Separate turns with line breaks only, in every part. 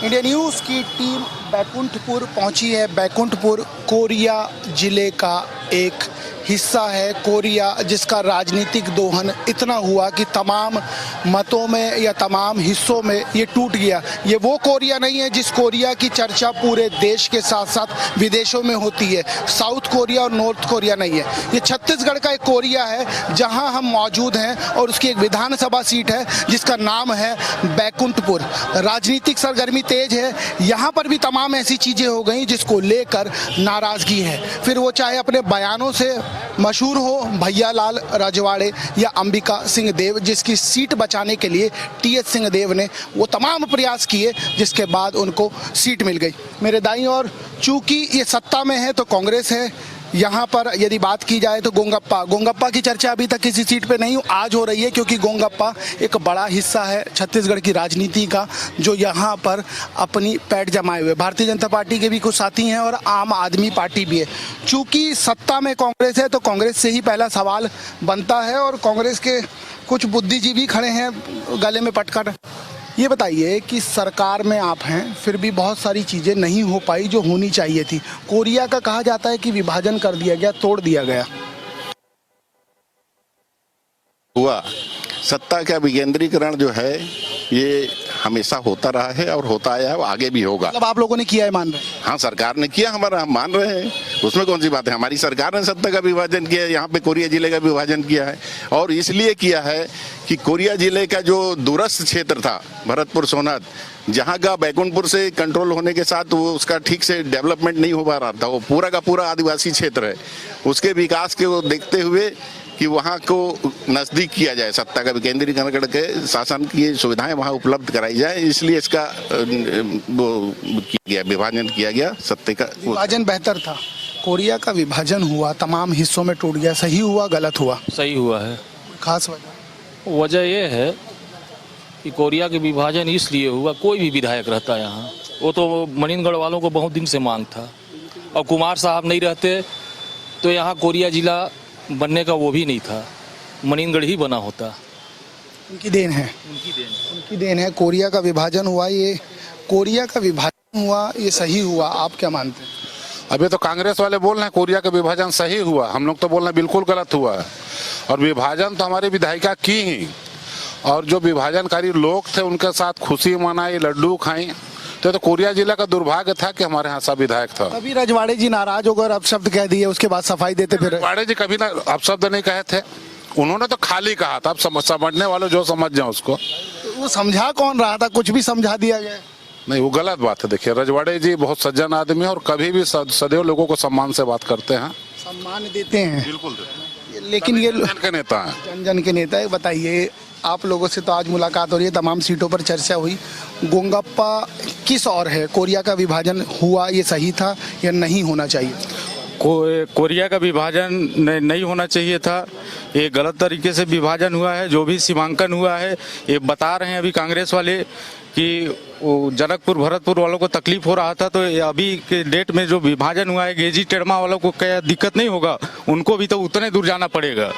India news की team Baikunthpur पहुंची है। बैकुंठपुर कोरिया जिले का एक हिस्सा है। कोरिया जिसका राजनीतिक दोहन इतना हुआ कि तमाम मतों में या तमाम हिस्सों में ये टूट गया। ये वो कोरिया नहीं है जिस कोरिया की चर्चा पूरे देश के साथ साथ विदेशों में होती है। साउथ कोरिया और नॉर्थ कोरिया नहीं है। ये छत्तीसगढ़ का एक कोरिया है जहां हम मौजूद हैं और उसकी एक विधानसभा सीट है जिसका नाम है बैकुंठपुर। राजनीतिक सरगर्मी तेज है। यहाँ पर भी तमाम ऐसी चीज़ें हो गई जिसको लेकर नाराज़गी है। फिर वो चाहे अपने बयानों से मशहूर हो भैयालाल रजवाड़े या अंबिका सिंह देव, जिसकी सीट बचाने के लिए टीएस सिंहदेव ने वो तमाम प्रयास किए जिसके बाद उनको सीट मिल गई। मेरे दाईं ओर चूंकि ये सत्ता में है तो कांग्रेस है। यहाँ पर यदि बात की जाए तो गोंगप्पा की चर्चा अभी तक किसी सीट पे नहीं आज हो रही है, क्योंकि गोंगप्पा एक बड़ा हिस्सा है छत्तीसगढ़ की राजनीति का जो यहाँ पर अपनी पैठ जमाए हुए। भारतीय जनता पार्टी के भी कुछ साथी हैं और आम आदमी पार्टी भी है। चूँकि सत्ता में कांग्रेस है तो कांग्रेस से ही पहला सवाल बनता है और कांग्रेस के कुछ बुद्धिजीवी खड़े हैं गले में पटकर। ये बताइए कि सरकार में आप हैं, फिर भी बहुत सारी चीज़ें नहीं हो पाई जो होनी चाहिए थी। कोरिया का कहा जाता है कि विभाजन कर दिया गया, तोड़ दिया गया।
हुआ सत्ता का विकेंद्रीकरण जो है ये हमेशा होता रहा है और होता आया है, आगे भी होगा।
मतलब आप लोगों ने किया है, मान रहे हैं?
हाँ, सरकार ने किया, हमारा हम मान रहे हैं, उसमें कौन सी बात है। हमारी सरकार ने सत्ता का विभाजन किया है, यहाँ पे कोरिया जिले का विभाजन किया है और इसलिए किया है कि कोरिया जिले का जो दूरस्थ क्षेत्र था भरतपुर सोनत, जहाँ का बैकुंठपुर से कंट्रोल होने के साथ वो उसका ठीक से डेवलपमेंट नहीं हो पा रहा था। वो पूरा का पूरा आदिवासी क्षेत्र है, उसके विकास के वो देखते हुए कि वहाँ को नज़दीक किया जाए, सत्ता का विकेंद्रीकरण करके शासन की सुविधाएं वहाँ उपलब्ध कराई जाए, इसलिए इसका वो किया गया, विभाजन किया गया। सत्ता का
विभाजन बेहतर था। कोरिया का विभाजन हुआ, तमाम हिस्सों में टूट गया। सही हुआ, गलत हुआ?
सही हुआ है।
खास
वजह ये है कि कोरिया के विभाजन इसलिए हुआ, कोई भी विधायक रहता यहाँ, वो तो मनीनगढ़ वालों को बहुत दिन से मांग था और कुमार साहब नहीं रहते तो यहाँ कोरिया जिला बनने का वो भी नहीं था, मनीनगढ़ ही बना होता।
उनकी देन है, उनकी देन है। कोरिया का विभाजन हुआ, ये कोरिया का विभाजन हुआ, ये सही हुआ। आप क्या मानते हैं?
अभी तो कांग्रेस वाले बोल रहे हैं कोरिया का विभाजन सही हुआ, हम लोग तो बोल रहे हैं बिल्कुल गलत हुआ है। और विभाजन तो हमारी विधायिका की ही, और जो विभाजनकारी लोग थे उनके साथ खुशी मनाई, लड्डू खाई। तो कोरिया जिला का दुर्भाग्य था कि हमारे यहाँ सब विधायक था।
अभी रजवाड़े जी नाराज होकर अपशब्द कह दिए, उसके बाद सफाई देते फिर।
रजवाड़े जी कभी ना अपशब्द नहीं कहे थे, उन्होंने तो खाली कहा था। अब समझने वाले जो समझ जाए उसको।
वो समझा कौन रहा था? कुछ भी समझा दिया गया?
नहीं, वो गलत बात है। देखिए, रजवाड़े जी बहुत सज्जन आदमी है और कभी भी सदैव लोगों को सम्मान से बात करते हैं,
सम्मान देते हैं।
बिल्कुल देते हैं।
लेकिन ये
जन के नेता है,
जन जन के नेता है। बताइए, आप लोगों से तो आज मुलाकात हो रही है, तमाम सीटों पर चर्चा हुई। गोंगप्पा किस और है? कोरिया का विभाजन हुआ, ये सही था या नहीं होना चाहिए?
कोरिया का विभाजन नहीं होना चाहिए था, ये गलत तरीके से विभाजन हुआ है। जो भी सीमांकन हुआ है, ये बता रहे हैं अभी कांग्रेस वाले कि जनकपुर भरतपुर वालों को तकलीफ हो रहा था, तो अभी के डेट में जो विभाजन हुआ है गेजी टेढ़मा वालों को क्या दिक्कत नहीं होगा? उनको भी तो उतने दूर जाना पड़ेगा।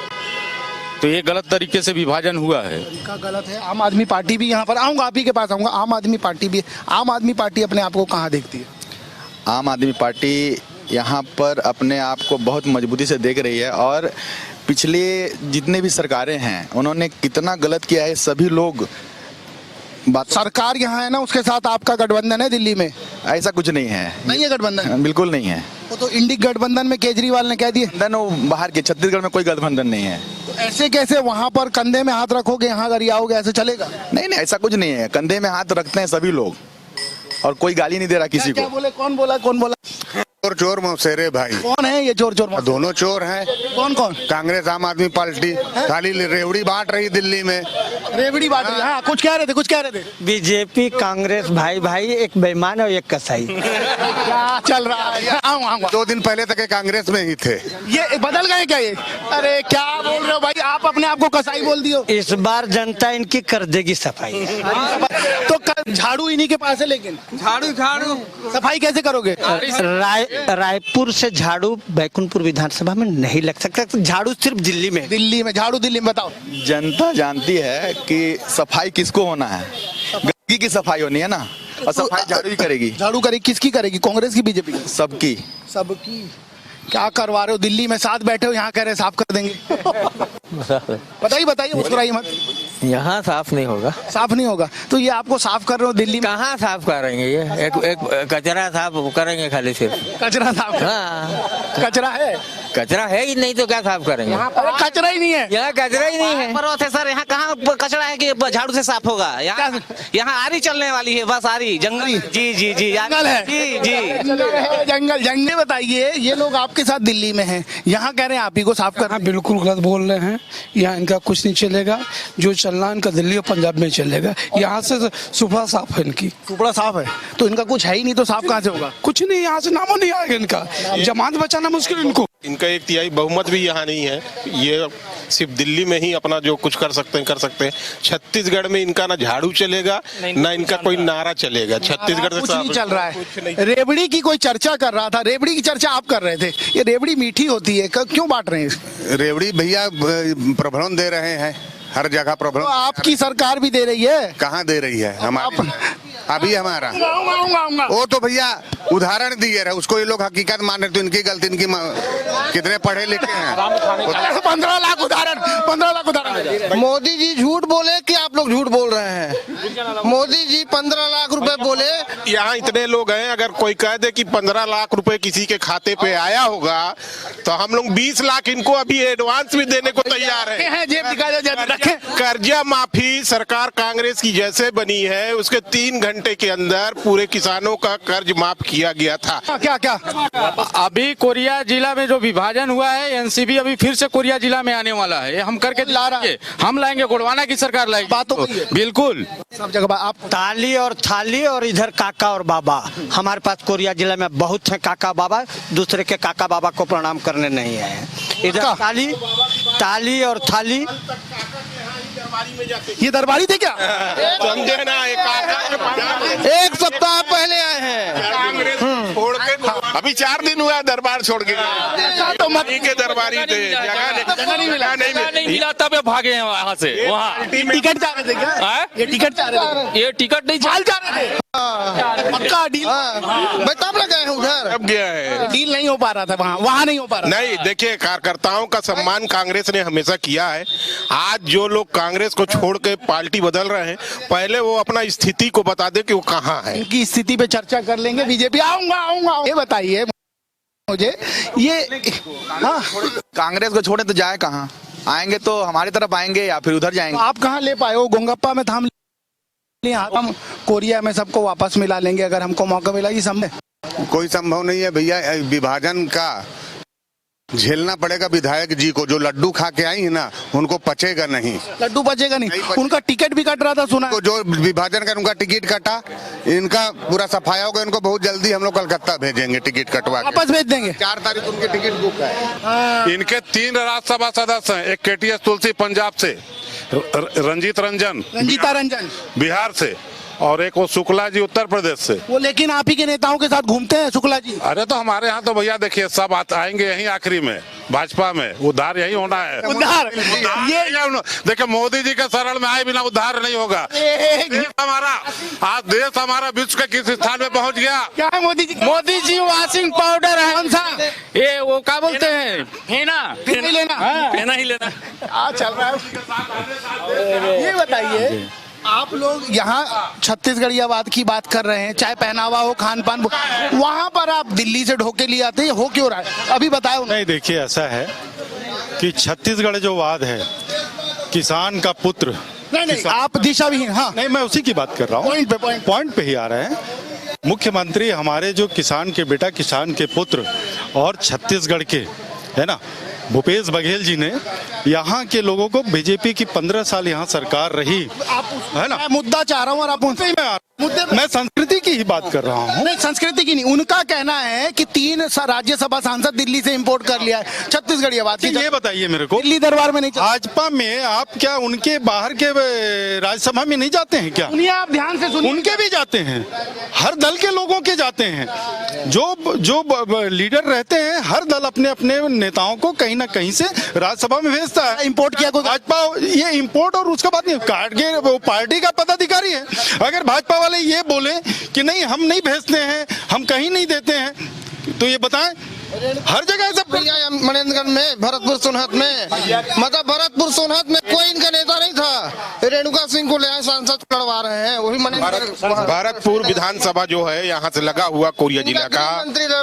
तो ये गलत तरीके से विभाजन हुआ है।
तरीका गलत है। आम आदमी पार्टी भी यहाँ पर, आऊँगा आप ही के पास आऊँगा, आम आदमी पार्टी भी, आम आदमी पार्टी अपने आप को कहाँ देखती है?
आम आदमी पार्टी यहाँ पर अपने आप को बहुत मजबूती से देख रही है और पिछले जितने भी सरकारें हैं उन्होंने कितना गलत किया है, सभी लोग बात।
सरकार यहाँ है ना, उसके साथ आपका गठबंधन है दिल्ली में?
ऐसा कुछ नहीं है।
नहीं है गठबंधन?
बिल्कुल नहीं है।
वो तो इंडी गठबंधन में केजरीवाल ने कह दिया।
वो बाहर के, छत्तीसगढ़ में कोई गठबंधन नहीं है।
तो ऐसे कैसे वहाँ पर कंधे में हाथ रखोगे, यहाँ गरियाओगे, ऐसे चलेगा?
नहीं नहीं, ऐसा कुछ नहीं है। कंधे में हाथ रखते हैं सभी लोग और कोई गाली नहीं दे रहा किसी
क्या
को।
बोले? कौन बोला? कौन बोला?
चोर चोर मौसेरे भाई।
कौन है ये चोर चोर?
दोनों चोर हैं।
कौन कौन?
कांग्रेस आम आदमी पार्टी खाली रेवड़ी बांट रही दिल्ली में,
रेवड़ी बांट रही। हाँ, कुछ कह रहे थे, कुछ कह रहे थे।
बीजेपी कांग्रेस भाई भाई, एक बेईमान और एक कसाई।
क्या चल रहा है? आऊंगा।
2 दिन पहले तक कांग्रेस में ही थे,
ये बदल गए क्या? ये अरे क्या बोल रहे हो भाई, आप अपने आप को कसाई बोल दियो।
इस बार जनता इनकी कर देगी सफाई।
तो झाड़ू इन्हीं के पास है, लेकिन झाड़ू सफाई कैसे करोगे?
रायपुर से झाड़ू बैकुंठपुर विधानसभा में नहीं लग सकता, झाड़ू सिर्फ दिल्ली में।
दिल्ली में झाड़ू, दिल्ली में। बताओ,
जनता जानती है कि सफाई किसको होना है, गंदगी की सफाई होनी है ना। और सफाई झाड़ू ही करेगी,
झाड़ू करेगी, किसकी करेगी, कांग्रेस की, बीजेपी की?
सबकी।
सबकी। क्या करवा रहे हो, दिल्ली में साथ बैठे हो, यहाँ कह रहे साफ कर देंगे। बताइए बताइए, मुस्कुराइए मत।
यहाँ साफ नहीं होगा।
साफ नहीं होगा तो ये आपको साफ कर रहे हो दिल्ली में?
कहाँ साफ करेंगे ये? एक कचरा साफ करेंगे खाली सिर्फ।
कचरा साफ?
हाँ,
कचरा है?
कचरा है ही नहीं तो क्या साफ करेंगे?
अरे कचरा ही नहीं है।
यहाँ कचरा ही नहीं है।
पर्वत है सर, यहाँ कहाँ कचरा है कि झाड़ू से साफ होगा? यहाँ आरी चलने वाली है, बस आरी, जंगल। जी जी जी,
जंगल है।
जी जी,
जंगल जंगल। बताइए, ये लोग आपके साथ दिल्ली में हैं, यहाँ कह रहे हैं आप ही को साफ करना।
बिल्कुल गलत बोल रहे हैं। यहाँ इनका कुछ नहीं चलेगा, जो चलना इनका दिल्ली और पंजाब में चलेगा। यहाँ से सुबह साफ है इनकी,
टुकड़ा साफ है तो इनका कुछ है ही नहीं, तो साफ कहाँ से होगा?
कुछ नहीं, यहाँ से नामो नहीं आएगा इनका। जमानत बचाना मुश्किल इनको।
इनका 1/3 बहुमत भी यहाँ नहीं है। ये सिर्फ दिल्ली में ही अपना जो कुछ कर सकते हैं। छत्तीसगढ़ में इनका ना झाड़ू चलेगा ना इनका कोई नारा चलेगा। छत्तीसगढ़ से
कुछ नहीं चल रहा है। रेवड़ी की कोई चर्चा कर रहा था, रेवड़ी की चर्चा आप कर रहे थे। ये रेवड़ी मीठी होती है, क्यों बांट रहे हैं?
रेवड़ी भैया प्रभरण दे रहे हैं, हर जगह
तो
प्रभरण।
आपकी सरकार भी दे रही है।
कहाँ दे रही है? हमारी अभी हमारा वो तो भैया उदाहरण दिए रहे, उसको ये लोग हकीकत मान रहे, तो इनकी गलती, इनकी कितने पढ़े लिखे हैं।
15 लाख उदाहरण, 15 लाख उदाहरण।
मोदी जी झूठ बोले कि आप लोग झूठ बोल रहे हैं? मोदी जी 15 लाख रुपए बोले।
यहाँ इतने लोग हैं, अगर कोई कह दे कि 15 लाख रुपए किसी के खाते पे आया होगा तो हम लोग 20 लाख इनको अभी एडवांस भी देने को तैयार है।
जेब दिखा दो,
कर्जा माफी सरकार कांग्रेस की जैसे बनी है, उसके 3 घंटे के अंदर पूरे किसानों का कर्ज माफ किया गया था।
क्या क्या?
अभी कोरिया जिला में जो विभाजन हुआ है, एनसीपी अभी फिर से कोरिया जिला में आने वाला है। हम करके ला रहा है, हम लाएंगे, गोडवाना की सरकार लाएगी।
बात तो वही है।
बिल्कुल
सब जगह आप
ताली और थाली, और इधर काका और बाबा। हमारे पास कोरिया जिला में बहुत है काका बाबा, दूसरे के काका बाबा को प्रणाम करने नहीं आए। इधर ताली, ताली और थाली।
ये दरबारी थे क्या?
समझे ना,
एक सप्ताह पहले आए हैं।
कांग्रेस छोड़ के अभी 4 दिन हुआ दरबार छोड़ के।
तो मत
के दरबारी थे, जगह नहीं मिला
तब भागे हैं वहाँ से। वहाँ
टिकट चाह रहे थे क्या? ये टिकट चाह रहे थे?
ये टिकट नहीं
चाल चाह रहे थे? पक्का डील?
मैं तब लगे हैं उधर।
अब गया है,
डील नहीं हो पा रहा था वहाँ नहीं हो पा रहा।
नहीं, देखिए, कार्यकर्ताओं का सम्मान कांग्रेस ने हमेशा किया है। आज जो लोग कांग्रेस को छोड़ के पार्टी बदल रहे हैं, पहले वो अपना स्थिति को बता दे कि वो कहाँ है।
इनकी स्थिति पे चर्चा कर लेंगे। बीजेपी आऊंगा। ये बताइए मुझे, ये हाँ,
कांग्रेस को छोड़े तो जाए कहाँ? आएंगे तो हमारी तरफ आएंगे या फिर उधर जाएंगे।
आप कहाँ ले पाए हो? गोंगप्पा में थाम लिया, हम कोरिया में सबको वापस मिला लेंगे अगर हमको मौका मिला। ये संभव?
कोई संभव नहीं है भैया। विभाजन का झेलना पड़ेगा विधायक जी को। जो लड्डू खा के आई है ना, उनको पचेगा नहीं।
लड्डू बचेगा नहीं। उनका टिकट भी कट रहा था, सुना है?
जो विभाजन का उनका टिकट कटा, इनका पूरा सफाया होगा। इनको बहुत जल्दी हम लोग कलकत्ता भेजेंगे टिकट कटवा के।
वापस भेज देंगे।
4 तारीख उनके टिकट बुक है।
इनके 3 राज्यसभा सदस्य हैं। एक केटीएस तुलसी पंजाब से,
रंजीता रंजन
बिहार से, और एक वो शुक्ला जी उत्तर प्रदेश से।
वो लेकिन आप ही के नेताओं के साथ घूमते हैं शुक्ला जी।
अरे तो हमारे यहाँ तो भैया देखिए सब आएंगे यहीं आखिरी में। भाजपा में उद्धार यही होना है।
उद्धार
ये देखिए, मोदी जी के शरण में आए बिना उद्धार नहीं होगा। देश हमारा, आज देश हमारा विश्व के किस स्थान में पहुँच गया।
क्या है मोदी जी?
मोदी जी वॉशिंग पाउडर है।
कौन सा?
ये वो क्या बोलते हैं, फेना।
नहीं लेना,
फेना ही लेना।
चल रहा है। ये बताइए, आप लोग यहाँ छत्तीसगढ़ियावाद की बात कर रहे हैं, चाहे पहनावा हो, खान पान, वहाँ पर आप दिल्ली से ढोके लिए आते हैं। हो क्यों रहा है अभी बताओ।
नहीं, देखिए ऐसा है कि छत्तीसगढ़ जो वाद है, किसान का पुत्र।
नहीं, आप दिशा भी हैं। हाँ,
नहीं, मैं उसी की बात कर रहा हूँ। पॉइंट पे ही आ रहे हैं। मुख्यमंत्री हमारे जो किसान के बेटा, किसान के पुत्र और छत्तीसगढ़ के, है ना, भूपेश बघेल जी ने यहाँ के लोगों को, बीजेपी की 15 साल यहाँ सरकार रही, है ना।
मैं मुद्दा चाह रहा हूँ और आप उनसे
मैं संस्कृति की ही बात कर रहा हूँ।
नहीं, संस्कृति की नहीं, उनका कहना है कि 3 राज्यसभा सांसद दिल्ली से इंपोर्ट कर लिया है। छत्तीसगढ़ बात की,
ये बताइए मेरे को,
दिल्ली दरबार में नहीं चलता।
भाजपा में आप क्या उनके बाहर के राज्यसभा में नहीं जाते हैं क्या?
सुनिए, आप ध्यान से सुनिए।
उनके भी जाते हैं, हर दल के लोगों के जाते हैं। जो लीडर रहते हैं, हर दल अपने अपने नेताओं को कहीं ना कहीं से राज्यसभा में भेजता है।
इंपोर्ट किया कोई
भाजपा ये इंपोर्ट और उसका बात नहीं, कार्ड के वो पार्टी का पदाधिकारी है। अगर भाजपा वाले ये बोले कि नहीं हम नहीं भेजते हैं, हम कहीं नहीं देते हैं, तो ये बताएं हर जगह सब
मनेन्द्रगढ़ में, भरतपुर सोनहत में, मतलब भरतपुर सोनहत में कोई इनका नेता नहीं था। रेणुका सिंह को ले आए, सांसद लड़वा रहे हैं, वही
भरतपुर विधानसभा जो है यहाँ से लगा हुआ कोरिया जिला का,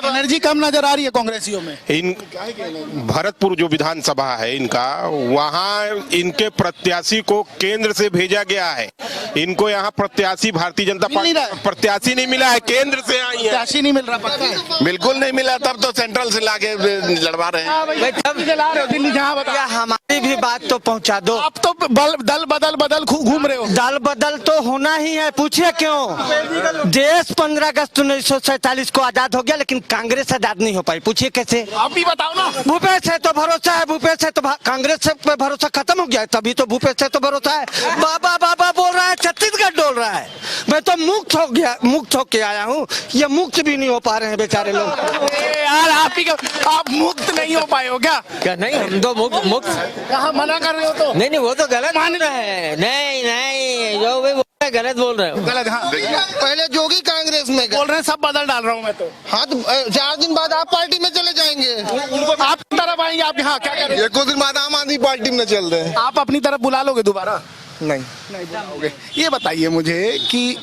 एनर्जी कम नजर आ रही है कांग्रेसियों में।
इन भरतपुर जो विधानसभा है इनका, वहाँ इनके प्रत्याशी को केंद्र से भेजा गया है। इनको यहाँ प्रत्याशी भारतीय जनता पार्टी प्रत्याशी नहीं मिला है, केंद्र से आई है।
प्रत्याशी नहीं मिल रहा, पक्का है?
बिल्कुल नहीं मिला, तब तो सेंट्रल से लाके लड़वा रहे हैं।
दिल्ली जहाँ बता,
हमारी भी बात तो पहुंचा दो।
आप तो दल बदल घूम रहे हो।
दल बदल तो होना ही है, पूछिए क्यों? देश 15 अगस्त 1947 को आजाद हो गया, लेकिन कांग्रेस आजाद नहीं हो पाई। पूछिए कैसे?
आप भी बताओ ना।
भूपेश है तो भरोसा है, भूपेश है तो कांग्रेस पे भरोसा खत्म हो गया, तभी तो भूपेश है तो भरोसा है। बाबा बाबा बोल रहा है, छत्तीसगढ़ डोल रहा है। मैं तो मुक्त होके आया हूँ, ये मुक्त भी नहीं हो पा रहे हैं बेचारे लोग।
यार आप मुक्त नहीं हो पाए हो क्या?
नहीं, हम तो मुक्त
कहाँ मना कर रहे हो तो?
नहीं, वो तो गलत मान रहे हैं। नहीं, जो भी बोल रहे हैं गलत बोल रहे हो।
गलत, हाँ।
पहले जोगी कांग्रेस में
बोल रहे हैं, सब बदल डाल रहा हूँ मैं तो।
हाँ, तो 4 दिन बाद आप पार्टी में चले जाएंगे।
आप तरफ आएंगे, आप यहाँ क्या करेंगे?
1 दिन बाद आम आदमी पार्टी में चल रहे हैं।
आप अपनी तरफ बुला लोगे दोबारा?
नहीं
बुलाओगे। ये बताइए मुझे कि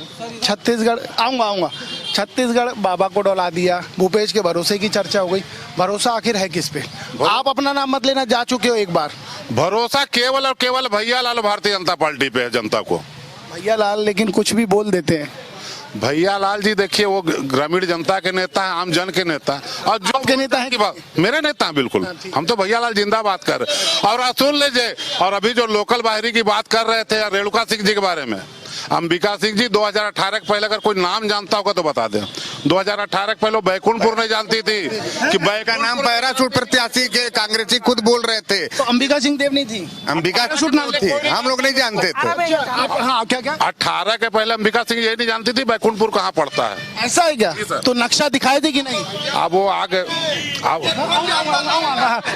छत्तीसगढ़, आऊंगा छत्तीसगढ़ बाबा को डौला दिया, भूपेश के भरोसे की चर्चा हो गई। भरोसा आखिर है किस पे? आप अपना नाम मत लेना, जा चुके हो एक बार।
भरोसा केवल और केवल भैया लाल भारतीय जनता पार्टी पे है, जनता को।
भैया लाल लेकिन कुछ भी बोल देते हैं।
भैया लाल जी देखिए, वो ग्रामीण जनता के नेता है, आम जन के नेता है। और जो
आपके नेता है?
मेरे नेता हैं, बिल्कुल। हम तो भैया लाल जिंदाबाद कर रहे। और आप सुन लीजिए, और अभी जो लोकल बाहरी की बात कर रहे थे रेणुका सिंह जी के बारे में, अंबिका सिंह जी 2018 के पहले अगर कोई नाम जानता होगा तो बता दें। 2018 के पहले बैकुंठपुर नहीं जानती थी कि
का नाम पैराशूट प्रत्याशी के कांग्रेसी खुद बोल रहे थे।
तो अंबिका सिंह देव नहीं थी?
अंबिका शूट नाम थी, हम लोग नहीं जानते थे।
हाँ, क्या
18 के पहले अंबिका सिंह यही नहीं जानती थी बैकुंठपुर कहाँ पड़ता है।
ऐसा है क्या? तो नक्शा दिखाए थे कि नहीं?
अब वो आगे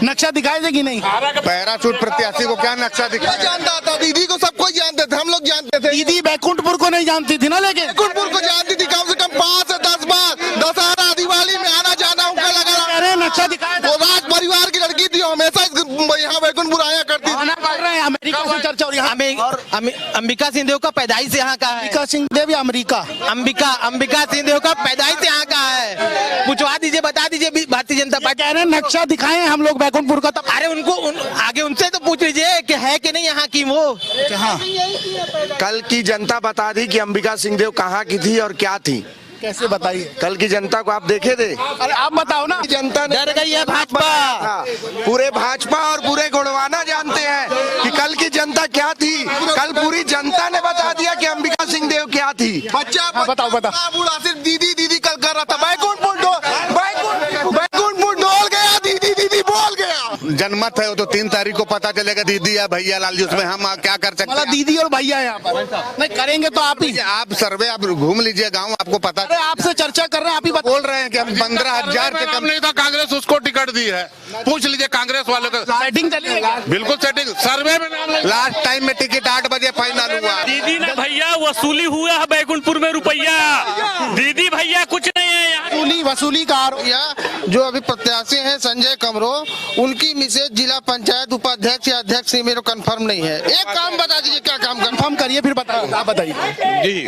नक्शा दिखाए थे कि नहीं?
पैराशूट प्रत्याशी को क्या नक्शा दिखाया?
जानता था, दीदी को सब कोई जानते थे, हम लोग जानते थे।
दीदी बैकुंठपुर को नहीं जानती थी ना, लेकिन
बैकुंठपुर को जानती थी कम से कम 5 से 10 बार। दशहरा दिवाली में आना जाना उनका लगा।
नक्शा दिखाया था।
वो राज परिवार की लड़की थी, हमेशा यहाँ बैकुंठपुर आया करती थी।
अमेरिका से चर्चा हो रही है।
अंबिका सिंह देव का पैदाइश यहाँ का है।
अंबिका सिंह देव या अमेरिका?
अंबिका सिंह देव का पैदाइश यहाँ का है। पूछवा दीजिए, बता दीजिए भारतीय जनता पार्टी।
कह रहे हैं नक्शा दिखाए हम लोग बैकुंठपुर का। तब
अरे आगे उनसे तो पूछ लीजिए कि है कि नहीं यहाँ की वो।
हाँ,
कल की जनता बता दी कि अंबिका सिंह देव कहाँ की थी और क्या थी।
कैसे बताइए?
कल की जनता को आप देखे थे?
अरे आप बताओ ना।
जनता ने
डर गई है भाजपा।
पूरे भाजपा और पूरे गोड़वाना जानते हैं कि कल की जनता क्या थी। कल पूरी जनता ने बता दिया कि अंबिका सिंह देव क्या थी। बच्चा
बताओ।
बूढ़ा सिर्फ दीदी दीदी कल कर रहा था। बैकुंठपुर डोल गया, दीदी बोल गया।
जनमत है वो तो 3 तारीख को पता चलेगा, दीदी या भैया लाल जी, उसमें हम क्या कर सकते
मतलब दीदी और भैया यहाँ पर नहीं करेंगे तो आप ही।
आप सर्वे आप घूम लीजिए गांव, आपको पता।
अरे आपसे चर्चा कर रहे हैं, आप ही
बोल रहे हैं कि हम 15,000 से कम
नहीं था, कांग्रेस उसको टिकट दी है। पूछ लीजिए कांग्रेस वालों को।
सेटिंग चली है।
बिल्कुल सेटिंग, सर्वे में नाम
लास्ट टाइम में टिकट 8 बजे फाइनल हुआ।
दीदी ने भैया वसूली हुआ है बैकुंठपुर में रुपया। दीदी भैया कुछ नहीं है यहाँ।
वसूली का
जो अभी प्रत्याशी हैं संजय कमरो, उनकी मिसेज जिला पंचायत उपाध्यक्ष या अध्यक्ष मेरे कंफर्म नहीं है। एक काम बता दीजिए, क्या काम
कंफर्म करिए फिर बताइए। आप बताइए
जी,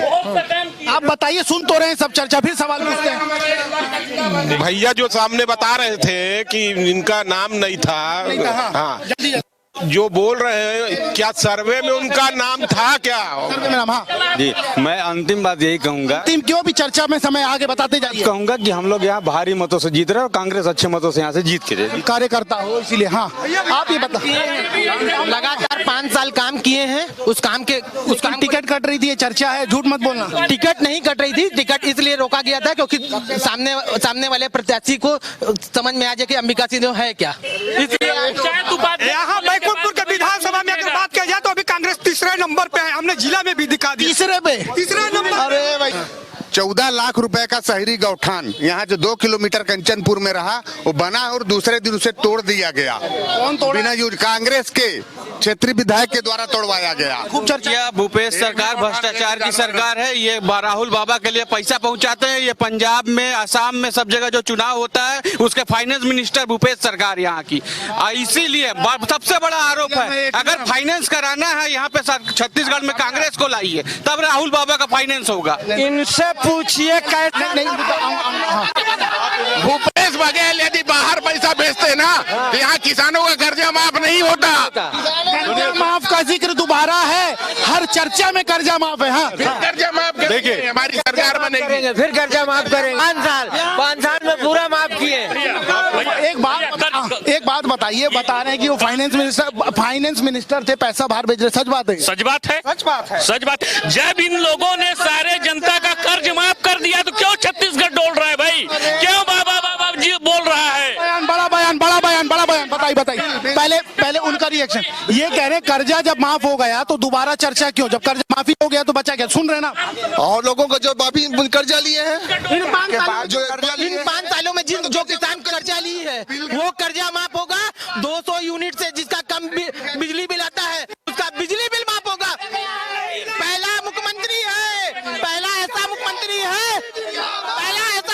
आप बताइए, सुन तो रहे हैं सब चर्चा, फिर सवाल पूछते हैं।
भैया जो सामने बता रहे थे कि इनका नाम नहीं था। हाँ, जो बोल रहे हैं, क्या सर्वे में उनका नाम था क्या?
सर्वे में नाम, हाँ
जी, मैं अंतिम बात यही कहूंगा।
अंतिम क्यों? भी चर्चा में समय आगे बताते जाइए।
कहूंगा कि हम लोग यहाँ भारी मतों से जीत रहे हैं और कांग्रेस अच्छे मतों से यहाँ से जीत के जाएगी।
कार्यकर्ता हो इसीलिए। हाँ, आप ये बता।
लगातार 5 साल काम किए हैं, उस काम
टिकट कट रही थी, ये चर्चा है, झूठ मत बोलना।
टिकट नहीं कट रही थी, टिकट इसलिए रोका गया था क्योंकि सामने वाले प्रत्याशी को समझ में आ जाए कि अंबिका सिंह देव है क्या।
यहाँ बैकुंठपुर के विधानसभा में अगर बात किया जाए तो अभी कांग्रेस तीसरे नंबर पे है, हमने जिला में भी दिखा दिया तीसरे नंबर।
अरे भाई 14 लाख रुपए का शहरी गौठान यहाँ जो 2 किलोमीटर कंचनपुर में रहा वो बना और दूसरे दिन उसे तोड़ दिया गया।
कौन तोड़ा?
बिना यूज कांग्रेस के क्षेत्रीय विधायक के द्वारा तोड़वाया गया।
खूब चर्चा।
यह भूपेश सरकार भ्रष्टाचार की सरकार है। ये राहुल बाबा के लिए पैसा पहुंचाते हैं। ये पंजाब में, असम में, सब जगह जो चुनाव होता है उसके फाइनेंस मिनिस्टर भूपेश सरकार यहाँ की। इसीलिए सबसे बड़ा आरोप है, अगर फाइनेंस कराना है यहाँ पे छत्तीसगढ़ में कांग्रेस को लाइए, तब राहुल बाबा का फाइनेंस होगा।
इनसे पूछिए कैसे
भूपेश बघेल यदि बाहर पैसा भेजते ना तो यहाँ किसानों का कर्जा माफ नहीं होता।
कर्जा माफ का जिक्र दोबारा है, हर चर्चा में कर्जा माफ है। हाँ,
कर्जा माफ देखिए हमारी सरकार बनेगी,
फिर कर्जा माफ करेंगे। 5 साल में पूरा माफ किए।
एक बात बताइए, बता रहे हैं कि वो फाइनेंस मिनिस्टर थे, पैसा बाहर भेज रहे, सच बात है?
सच बात है, सच बात। जब इन लोगों ने सारे जनता का कर्ज माफ कर दिया तो क्यों छत्तीसगढ़ डोल रहा है भाई? क्यों बाबा जी बोल रहा है?
बड़ा बयान बताइए। पहले उनका रिएक्शन। ये कह रहे कर्जा जब माफ हो गया तो दोबारा चर्चा क्यों? जब कर्जा माफी हो गया तो बचा क्या? सुन रहे ना?
और लोगों को जो माफी कर्जा लिए हैं,
इन 5 सालों में जो किसान कर्जा ली है वो कर्जा माफ होगा। 200 यूनिट से जिसका कम बिजली बिल आता है उसका बिजली बिल माफ होगा। पहला मुख्यमंत्री है, पहला ऐसा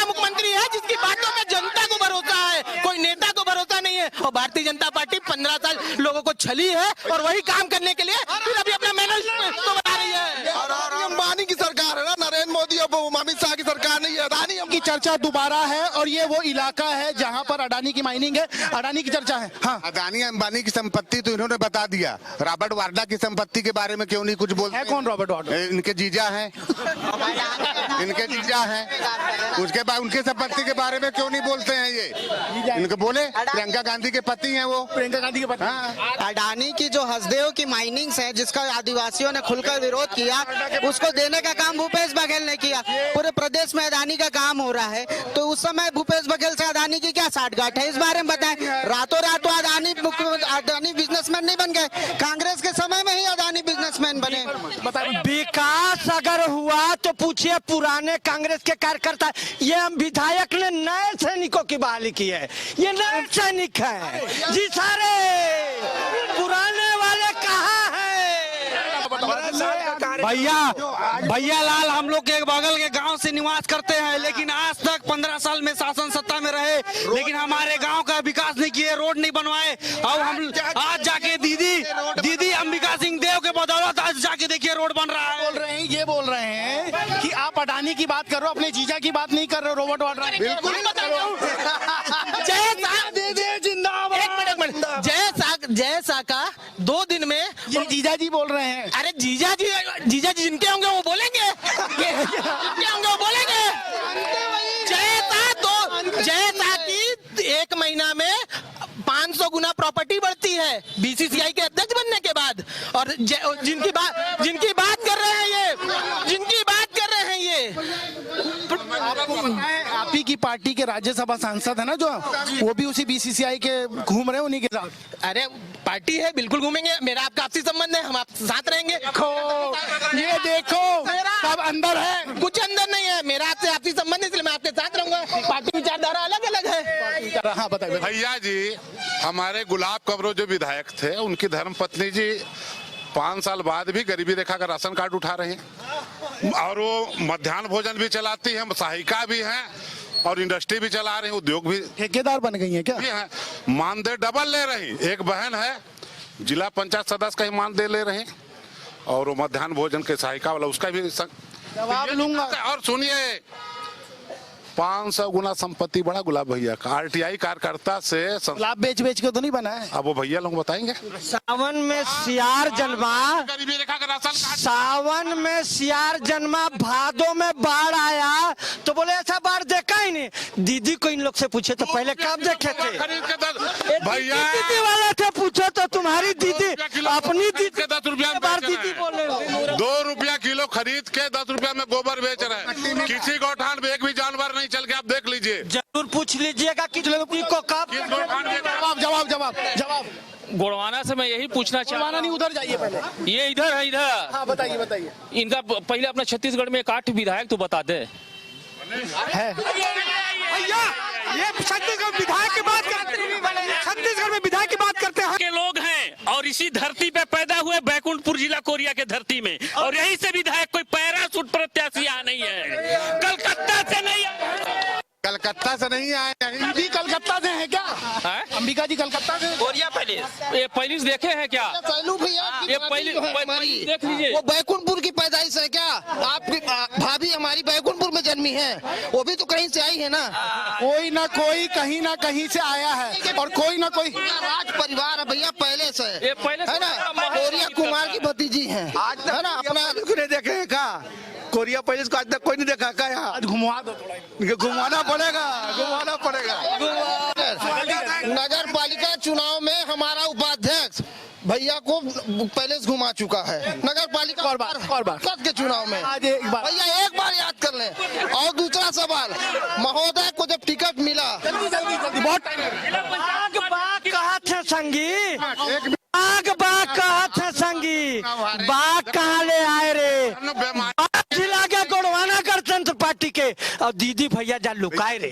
मुख्यमंत्री है जिसकी बातों में जनता को भरोसा है, कोई नेता को भरोसा नहीं है। और भारतीय जनता पार्टी 15 साल लोगों को छली है और वही काम करने के लिए फिर अभी अपना मैनेजमेंट तो बता रही है।
अंबानी की सरकार है ना, नरेंद्र मोदी और अमित शाह की सरकार नहीं है। अदानी
की चर्चा दोबारा है और ये वो इलाका है जहाँ पर अडानी की माइनिंग है, अडानी की चर्चा है। हाँ,
अदानी अंबानी की संपत्ति तो इन्होंने बता दिया। रॉबर्ट वाड्रा की संपत्ति के बारे में क्यों नहीं कुछ बोलते?
है कौन रॉबर्ट वाड्रा?
इनके जीजा हैं, इनके जीजा हैं। उसके बाद उनकी संपत्ति के बारे में क्यों नहीं बोलते हैं ये? इनको बोले, प्रियंका गांधी के पति हैं वो।
प्रियंका गांधी के पति।
हाँ।
अडानी की जो हसदेव की माइनिंग्स है जिसका आदिवासियों ने खुलकर विरोध किया, उसको देने का काम भूपेश बघेल ने किया। पूरे प्रदेश में अडानी का काम हो रहा है तो उस समय भूपेश बघेल से अडानी की क्या साठगांठ है, इस बारे में बताएं। रातों रात अडानी बिजनेसमैन नहीं बन गए, कांग्रेस के समय में ही अडानी बिजनेसमैन बने।
विकास अगर हुआ तो पूछिए पुराने कांग्रेस के कार्यकर्ता। ये विधायक ने नए सैनिकों की बहाली की है, ये नए सैनिक है जी, सारे पुराने वाले कहाँ हैं? भैया लाल हम लोग के बगल के गांव से निवास करते हैं, लेकिन आज तक 15 साल में शासन सत्ता में रहे, लेकिन हमारे गांव का विकास नहीं किए, रोड नहीं बनवाए। और हम आज जाके दीदी अंबिका सिंह देव के बदौलत आज जाके देखिए रोड बन रहा है।
ये बोल रहे हैं कि आप अडानी की बात कर रहे हो, अपने जीजा की बात नहीं कर रहे हो। रॉबर्ट वाड्रा
बिल्कुल जय साका 2 दिन में
ये जीजा जी बोल रहे हैं।
अरे जीजा जी जिनके होंगे वो बोलेंगे, जिनके होंगे वो बोलेंगे। जय सा की 1 महीना में 500 गुना प्रॉपर्टी बढ़ती है बीसीसीआई के अध्यक्ष बनने के बाद। और जिनकी बात कर रहे हैं ये
आप ही की पार्टी के राज्यसभा सांसद है ना जो, वो भी उसी बीसीसीआई के घूम रहे हैं उन्हीं के साथ।
अरे पार्टी है, बिल्कुल घूमेंगे, मेरा आपका आपसी संबंध है, हम आपके साथ रहेंगे।
ये देखो सब अंदर है,
कुछ अंदर नहीं है, मेरा आपसे आपसी संबंध है, इसलिए मैं आपके साथ रहूंगा। पार्टी विचारधारा अलग अलग है।
हाँ बताइए
भैया जी, हमारे गुलाब कब्रो जो विधायक थे उनकी धर्मपत्नी जी 5 साल बाद भी गरीबी रेखा का राशन कार्ड उठा रहे हैं और वो मध्याह्न भोजन भी चलाती है, सहायिका भी है और इंडस्ट्री भी चला रही है, उद्योग भी।
ठेकेदार बन गई है क्या?
है, मानदेय डबल ले रही। एक बहन है जिला पंचायत सदस्य का ही मानदेय ले रहे और वो मध्याह्न भोजन के सहायिका वाला उसका भी
जवाब लूंगा।
और सुनिए 500 गुना संपत्ति बड़ा गुलाब भैया का। आरटीआई कार्यकर्ता से
गुलाब बेच के तो नहीं बना है।
अब वो भैया लोग बताएंगे।
सावन में सियार जन्मा,
गरीबी रेखा का राशन कार्ड।
सावन में सियार जन्मा, भादों में बाढ़ आया तो बोले ऐसा बाढ़ देखा ही नहीं। दीदी को इन लोग से पूछे तो पहले कब देखे थे?
भैया
दीदी वाले थे, पूछो तो तुम्हारी दीदी अपनी दीदी
10 रुपया
दीदी बोले
2 रुपया किलो खरीद के 10 रुपया में गोबर बेच रहे हैं। किसी गौठान में एक भी जानवर नहीं चल के आप देख लीजिए।
जरूर पूछ लीजिएगा कि को कब
जवाब
गोड़वाना से मैं यही पूछना चाहता
नहीं, उधर जाइए पहले।
ये इधर है, इधर।
हाँ बताइए।
इनका पहले अपना छत्तीसगढ़ में 8 विधायक तो बता दे।
है
भैया ये छत्तीसगढ़ विधायक की बात करते हैं, छत्तीसगढ़ में विधायक की बात करते हैं
के लोग हैं और इसी धरती पे पैदा हुए बैकुंठपुर जिला कोरिया के धरती में, और यहीं से विधायक कोई पैराशूट प्रत्याशी यहाँ नहीं है, कलकत्ता से नहीं है।
कलकत्ता से नहीं आए हैं।
जी कलकत्ता से है क्या? अंबिका जी कलकत्ता से?
कोरिया पैलेस, ये पैलेस देखे हैं क्या?
पहलू भैया
ये पैलेस देख लीजिए।
वो बैकुंठपुर की पैदाइश है क्या? आपकी भाभी हमारी बैकुंठपुर में जन्मी है, वो भी तो कहीं से आई है ना।
कोई ना कोई कहीं ना कहीं से आया है, और कोई ना कोई
राज परिवार है भैया, पहले से
ये पहले
है ना। कोरिया कुमार की भतीजी है, आज है ना। अपना
देखे हैं क्या कोरिया पैलेस को? आज तक कोई नहीं देखा क्या? यहाँ
आज घुमा दो थोड़ा।
घुमाना पड़ेगा।
नगर पालिका चुनाव में हमारा उपाध्यक्ष भैया को पैलेस घुमा चुका है। नगर पालिका
और बार
के चुनाव में
आज एक बार
भैया एक बार याद कर लें। और दूसरा सवाल, महोदय को जब टिकट मिला,
जल्दी बहुत टाइम
बाग कहा थे संगी, बाग कहा थे संगी, बाग कहाँ ले आए रे? जिला के गोड़वाना गणतंत्र पार्टी के और दीदी भैया जा लुकाए रे।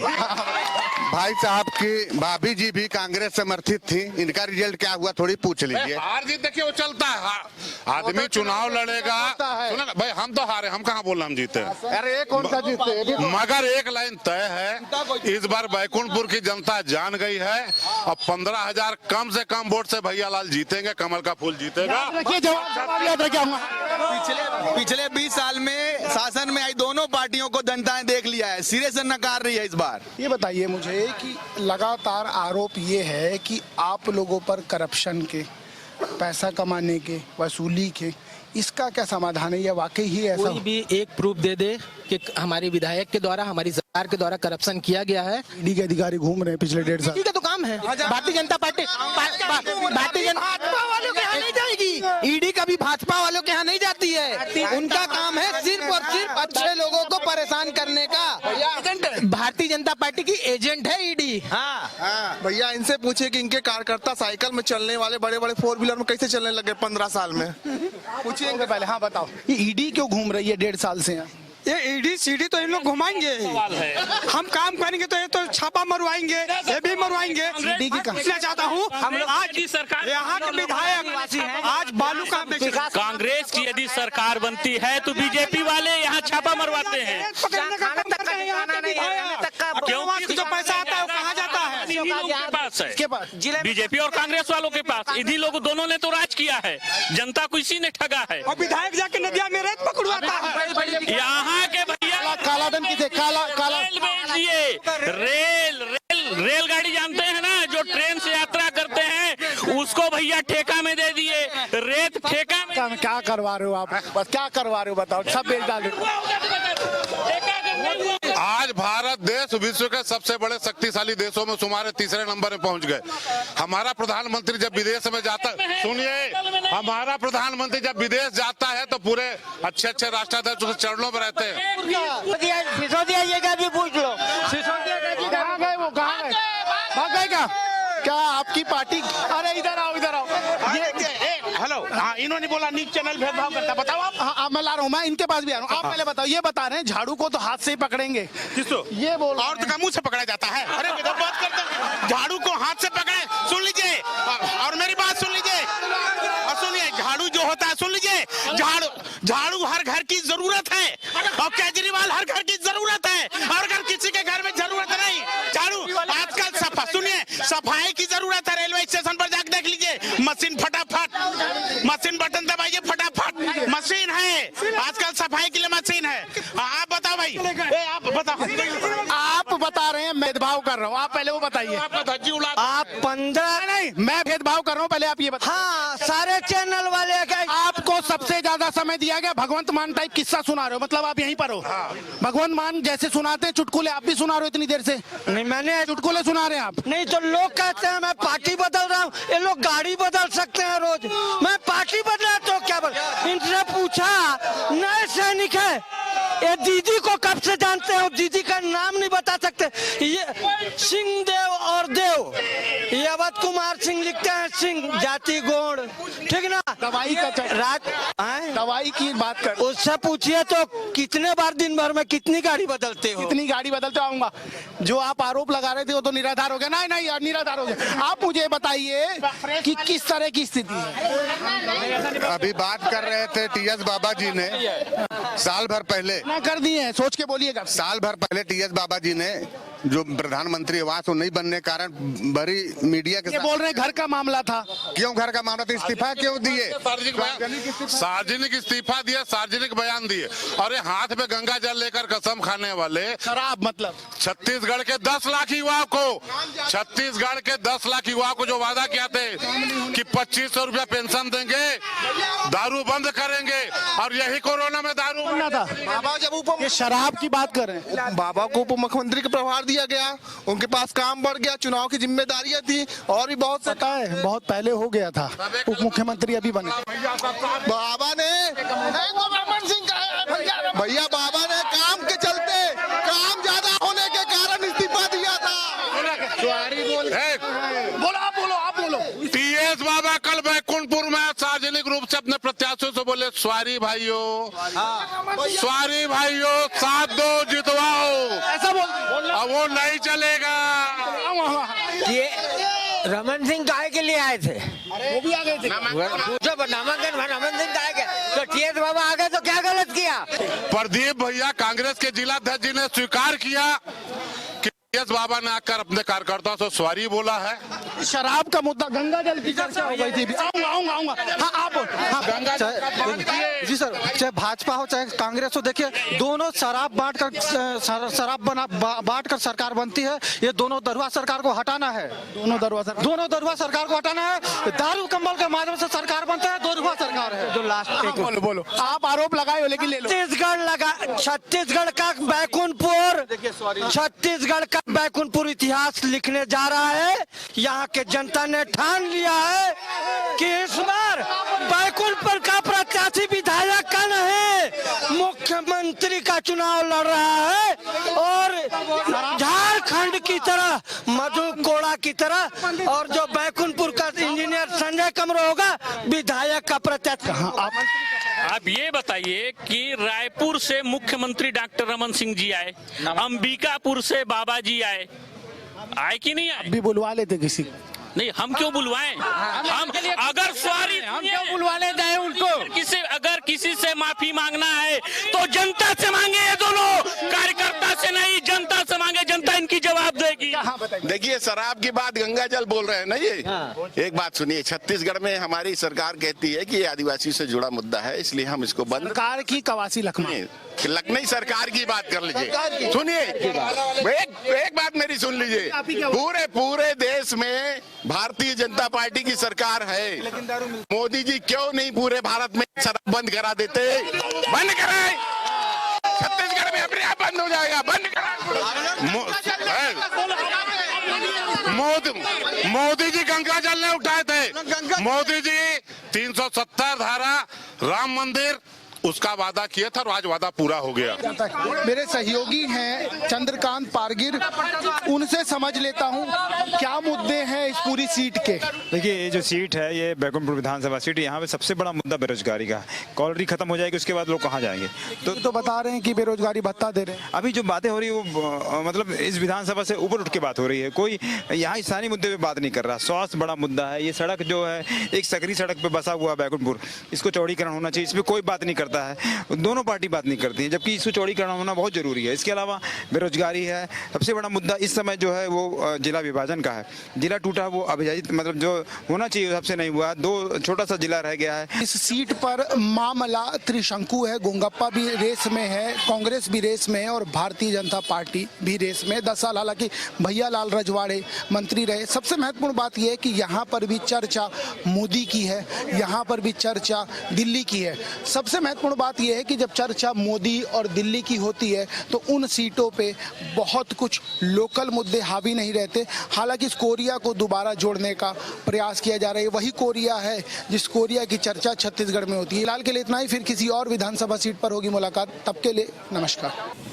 भाई साहब की भाभी जी भी कांग्रेस समर्थित थी, इनका रिजल्ट क्या हुआ थोड़ी पूछ लीजिए।
हार जीत देखिए वो चलता है, आदमी चुनाव लड़ेगा। सुनो ना भाई, हम तो हारे, हम कहाँ बोल रहे हम जीते हैं?
अरे कौन सा जीतते?
मगर एक लाइन तय है, इस बार बैकुंठपुर की जनता जान गई है, और 15,000 कम से कम वोट से भैया लाल जीतेंगे, कमल का फूल जीतेगा।
जवाब याद रखिए।
पिछले 20 साल में शासन में आई दोनों पार्टियों को जनता ने देख लिया है, सिरे से नकार रही है इस बार।
ये बताइए मुझे कि लगातार आरोप ये है कि आप लोगों पर करप्शन के, पैसा कमाने के, वसूली के, इसका क्या समाधान है? या वाकई ही ऐसा?
कोई भी एक प्रूफ दे दे कि हमारे विधायक के द्वारा, हमारी सरकार के द्वारा करप्शन किया गया है।
ईडी के अधिकारी घूम रहे हैं पिछले 1.5 साल।
ईडी का तो काम है, भारतीय जनता पार्टी भाजपा वालों के यहाँ नहीं जाएगी। ईडी कभी भाजपा वालों के यहाँ नहीं जाती है। उनका काम है सिर्फ और सिर्फ अच्छे लोगों को परेशान करने का। भारतीय जनता पार्टी की एजेंट है ईडी।
हाँ भैया, इनसे पूछे कि इनके कार्यकर्ता साइकिल में चलने वाले बड़े बड़े 4 व्हीलर में कैसे चलने लगे 15 साल में?
पूछिए पहले। हाँ बताओ, ये ईडी क्यों घूम रही है 1.5 साल से?
ये ईडी सीडी तो इन लोग घुमाएंगे, हम काम करेंगे तो ये तो छापा मरवाएंगे, ये भी मरवाएंगे।
ईडी की
पूछना चाहता हूँ,
आज सरकार
यहाँ के विधायक आज बालू का
कांग्रेस की यदि सरकार बनती है तो बीजेपी वाले यहाँ छापा मरवाते हैं।
क्योंकि जो पैसा आता है वो कहाँ जाता है?
इन्हीं लोगों के पास है, बीजेपी और कांग्रेस वालों के पास। इन्हीं लोग दोनों ने तो राज किया है, जनता को इसी ने ठगा है।
और विधायक जाके नदिया में रेत पकड़वाता है।
यहाँ के भैया
काला धन किसे? काला
रेल बेच दिए। रेलगाड़ी जानते हैं ना, जो ट्रेन से यात्रा करते हैं उसको भैया ठेका में दे दिए। रेत ठेका में
क्या करवा रहे हो आप? बस क्या करवा रहे हो बताओ? सब बेच डाल।
आज भारत देश विश्व के सबसे बड़े शक्तिशाली देशों में सुमारे 3रे नंबर में पहुंच गए। हमारा प्रधानमंत्री जब विदेश में जाता है, सुनिए, हमारा प्रधानमंत्री जब विदेश जाता है तो पूरे अच्छे अच्छे राष्ट्राध्यक्ष उसके चरणों में रहते हैं।
सिसोदिया ये का भी पूछ लो,
कहाँ गए वो? कहाँ गए? भाग गए क्या? क्या आपकी पार्टी? अरे इधर आओ, इधर आओ।
हेलो, हाँ, इन्होंने बोला नीच चैनल भेदभाव करता, बताओ आप।
हाँ मैं ला रहा हूँ, मैं इनके पास भी आ रहा हूँ। आप पहले बताओ, ये बता रहे हैं झाड़ू को तो हाथ से ही पकड़ेंगे,
किसको?
ये बोल
और तो मुंह से पकड़ा जाता है। अरे बात करते हैं, झाड़ू को हाथ से पकड़े। सुन लीजिए और मेरी बात सुन लीजिए, और सुनिए, झाड़ू जो होता है, सुन लीजिए, झाड़ू हर घर की जरूरत है, और केजरीवाल हर घर की जरूरत है, और अगर किसी के घर में जरूरत नहीं झाड़ू, आजकल सुनिए, सफाई की जरूरत है। रेलवे स्टेशन पर जाकर देख लीजिए, मशीन फटाफट, मशीन बटन दबाइए फटाफट, मशीन है आजकल, सफाई के लिए मशीन है। आप बताओ भाई, आप बताओ।
आप बता रहे हैं भेदभाव कर रहा हूँ, आप पहले वो बताइए।
आप 15
नहीं, मैं भेदभाव कर रहा हूँ, पहले आप ये बताओ।
हाँ, सारे चैनल वाले
आपको सबसे ज्यादा समय दिया गया, भगवंत मान टाइप किस्सा सुना रहे हो, मतलब आप यहीं पर हो। भगवंत मान जैसे सुनाते हैं चुटकुले, आप भी सुना रहे हो इतनी देर से।
नहीं, मैंने
चुटकुले सुना रहे हैं आप।
नहीं तो लोग कहते हैं मैं पार्टी बदल रहा हूँ, ये लोग गाड़ी बदल सकते हैं रोज, मैं पार्टी बदला तो क्या इनसे पूछा, नए सैनिक है ये दीदी को कब से जानते हो? दीदी का नाम नहीं बता सकते। ये सिंह देव और देव, ये अवध कुमार सिंह लिखते हैं, सिंह जाति गुण, ठीक ना?
दवाई का दवाई की बात कर,
उससे पूछिए तो कितने बार दिन भर में कितनी गाड़ी बदलते हो?
कितनी गाड़ी बदलते आऊंगा। जो आप आरोप लगा रहे थे वो तो निराधार हो गया। नहीं नहीं यार, निराधार हो गया। आप मुझे बताइए कि किस तरह की स्थिति है।
अभी बात कर रहे थे टीएस बाबा जी ने साल भर पहले
ना कर दिए हैं, सोच के बोलिएगा।
साल भर पहले टीएस बाबा जी ने जो प्रधानमंत्री आवास वो नहीं बनने के कारण बड़ी मीडिया के
ये बोल रहे हैं घर का मामला था।
क्यों घर का मामला था? इस्तीफा क्यों दिए?
सार्वजनिक इस्तीफा दिया, सार्वजनिक बयान दिए, और ये हाथ में गंगा जल लेकर कसम खाने वाले
शराब मतलब
छत्तीसगढ़ के 10 लाख युवाओं को, छत्तीसगढ़ के 10 लाख युवाओं को जो वादा किया थे कि 2500 रुपया पेंशन देंगे, दारू बंद करेंगे, और यही कोरोना में दारू
बनना था।
बाबा जब
ये शराब की बात कर रहे हैं।
बाबा को उप मुख्यमंत्री का प्रभार दिया गया, उनके पास काम बढ़ गया, चुनाव की जिम्मेदारियां थी, और भी बहुत
पता है बहुत पहले हो गया था। उप मुख्यमंत्री अभी बने।
बाबा ने रमन सिंह का भैया बाबा ने काम के चलते, काम ज्यादा होने के कारण इस्तीफा दिया था।
बोलो आप बोलो।
टीएस बाबा कल बैकुंठपुर में सार्वजनिक रूप से अपने प्रत्याशियों से बोले, सॉरी भाइयों, सॉरी भाइयों, साथ दो, जितवाओ।
ऐसा बोल,
अब वो नहीं चलेगा।
ये रमन सिंह काहे के लिए आए थे?
वो भी आ गए थे।
पूछो नामांकन रमन सिंह काहे के? तो टीएस बाबा आ गए तो क्या गलत किया?
प्रदीप भैया कांग्रेस के जिलाध्यक्ष जी ने स्वीकार किया कि टीएस बाबा ने आकर अपने कार्यकर्ताओं से सॉरी बोला है।
शराब का मुद्दा, गंगा जल की चर्चा हो गई थी। आऊंगा। हाँ आप
गंगा
जी सर, चाहे भाजपा हो चाहे कांग्रेस हो, देखिए दोनों शराब बांट कर सरकार बनती है। ये दोनों दरुआ सरकार को हटाना है। दोनों दरुआ सरकार को हटाना है। दारू कंबल के माध्यम से सरकार बनता है, दरुआ सरकार है। जो लास्ट
बोलो आप आरोप लगाए हो, लेकिन ले लो।
छत्तीसगढ़ का बैकुंठपुर, छत्तीसगढ़ का बैकुंठपुर इतिहास लिखने जा रहा है। यहाँ के जनता ने ठान लिया है कि इस बार बैकुंठपुर का प्रत्याशी विधायक का नहीं, मुख्यमंत्री का चुनाव लड़ रहा है। और झारखंड की तरह, मधु कोड़ा की तरह, और जो बैकुंठपुर का इंजीनियर संजय कमरो होगा विधायक का प्रत्याशी।
आप ये बताइए कि रायपुर से मुख्यमंत्री डॉक्टर रमन सिंह जी आए, अंबिकापुर से बाबा जी आए कि नहीं आए?
भी बुलवा लेते किसी।
नहीं, हम क्यों बुलवाएं? हम अगर सॉरी,
हम क्यों बुलवाने जाए उनको?
अगर किसी से माफी मांगना है तो जनता से मांगे। ये दोनों कार्यकर्ता से नहीं, जनता से मांगे, जनता इनकी जवाब देगी।
देखिए, शराब की बात गंगा जल बोल रहे हैं ना ये। एक बात सुनिए, छत्तीसगढ़ में हमारी सरकार कहती है कि ये आदिवासी से जुड़ा मुद्दा है, इसलिए हम इसको बंद।
सरकार की कवासी
लखनऊ सरकार की बात कर लीजिए। सुनिए, एक बात मेरी सुन लीजिए। पूरे देश में भारतीय जनता पार्टी की सरकार है। मोदी जी क्यों नहीं पूरे भारत में शराब बंद करा देते? बंद कराए, छत्तीसगढ़ में अपने आप बंद हो जाएगा। बंद कराए। मोदी जी गंगा जल ने उठाए थे। मोदी जी 370 धारा, राम मंदिर, उसका वादा किया था और आज वादा पूरा हो गया।
मेरे सहयोगी हैं चंद्रकांत पारगिर, उनसे समझ लेता हूं क्या मुद्दे हैं इस पूरी सीट के।
देखिए, ये जो सीट है, ये बैकुंठपुर विधानसभा सीट, यहाँ पे सबसे बड़ा मुद्दा बेरोजगारी का। कॉलोनी खत्म हो जाएगी, उसके बाद लोग कहाँ जाएंगे?
तो बता रहे हैं कि बेरोजगारी भत्ता दे रहे हैं।
अभी जो बातें हो रही है वो मतलब इस विधानसभा से ऊपर उठ के बात हो रही है। कोई यहाँ स्थानीय मुद्दे पे बात नहीं कर रहा। स्वास्थ्य बड़ा मुद्दा है। ये सड़क जो है, एक सकरी सड़क पे बसा हुआ बैकुंठपुर, इसको चौड़ीकरण होना चाहिए। इस पर कोई बात नहीं करता है, दोनों पार्टी बात नहीं करती है, जबकि इसको चौड़ीकरण होना बहुत जरूरी है। इसके अलावा बेरोजगारी है। सबसे बड़ा मुद्दा इस समय जो है वो जिला विभाजन का है। जिला टूटा, वो अभिजात मतलब जो होना चाहिए सबसे नहीं हुआ। 2 छोटा सा जिला रह गया है।
इस सीट पर मामला त्रिशंकु है। गोंगप्पा भी रेस में है, कांग्रेस भी रेस में है और भारतीय जनता पार्टी भी रेस में। 10 साल हालांकि भैया लाल रजवाड़े मंत्री रहे। सबसे महत्वपूर्ण बात यह है कि यहाँ पर भी चर्चा मोदी की है, यहाँ पर भी चर्चा दिल्ली की है। सबसे महत्वपूर्ण महत्वपूर्ण बात यह है कि जब चर्चा मोदी और दिल्ली की होती है तो उन सीटों पे बहुत कुछ लोकल मुद्दे हावी नहीं रहते। हालांकि इस कोरिया को दोबारा जोड़ने का प्रयास किया जा रहा है। वही कोरिया है जिस कोरिया की चर्चा छत्तीसगढ़ में होती है। फिलहाल के लिए इतना ही, फिर किसी और विधानसभा सीट पर होगी मुलाकात। तब के लिए नमस्कार।